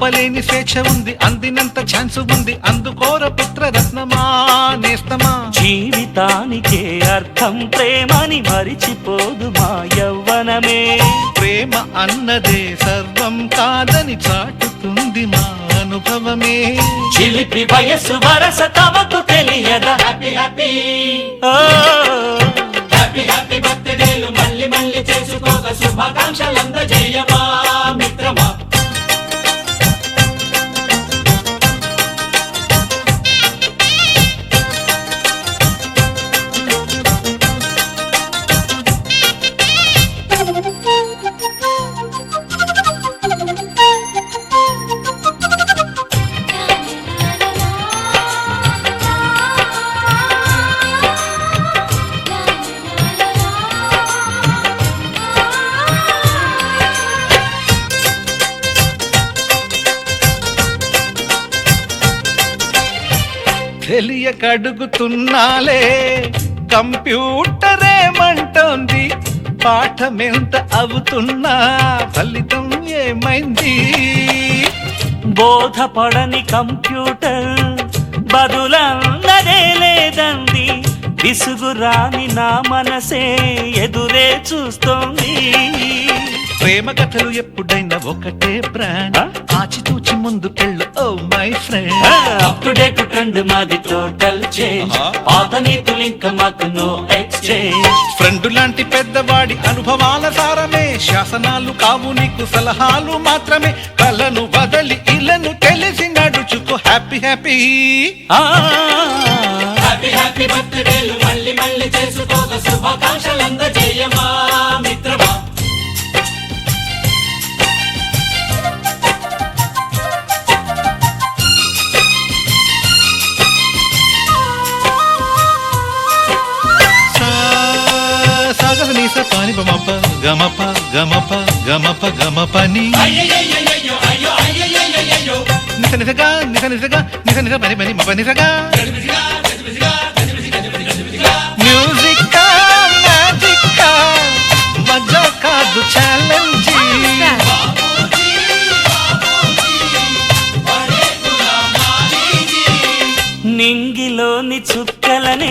ఆపలేని స్వేచ్ఛ ఉంది, అందినంత ఛాన్స్ ఉంది, అందుకోర పుత్రరత్నమా నేస్తమా. జీవితానికే అర్థం ప్రేమని మరిచిపోదు మా యవ్వనమే. ప్రేమ అన్నదే సర్వం కాదని చాటుతుంది మా అనుభవమే. చిలిపి వయసు వరస తమకు తెలియదా. హ్యాపీ హ్యాపీ హ్యాపీ హ్యాపీ బర్త్డేలు మళ్ళీ మళ్ళీ చేసుకోక శుభాకాంక్షలందజేయమా మిత్రమా. తెలియకడుగుతున్నాలే కంప్యూటరేమంటోంది, పాఠమెంత అవుతున్నా ఫలితం ఏమైంది. బోధపడని కంప్యూటర్ బదులన్నదే లేదంది, విసుగురాని నా మనసే ఎదురే చూస్తోంది. ప్రేమ కథలు ఎప్పుడైనా ఒకటే బ్రాండ్, ఆచితూచి ముందుకెళ్ళు oh my friend. Up to date trend మాది టోటల్ చేంజ్, పాత నీతులు ఇంకా మాకు నో ఎక్స్చేంజ్. ఫ్రెండ్ లాంటి పెద్దవాడి అనుభవాల సారమే, శాసనాలు కావు నీకు సలహాలు మాత్రమే. కలను వదలి ఇలను తెలిసి నడుచుకో హ్యాపీ హ్యాపీ హ్యాపీ హ్యాపీ బర్త్డేలు మళ్ళీ మళ్ళీ చేసుకోక శుభాకాంక్షలందజేయమా మిత్రమా. పాని బమప గమప గమప గమప గమపని నిస నిసగా నిస నిసగా నిస నిస పని పని మప నిసగా. మ్యూజిక్ మ్యాజిక్ మజా కాదు ఛాలెంజ్. నింగిలోని చుక్కలనే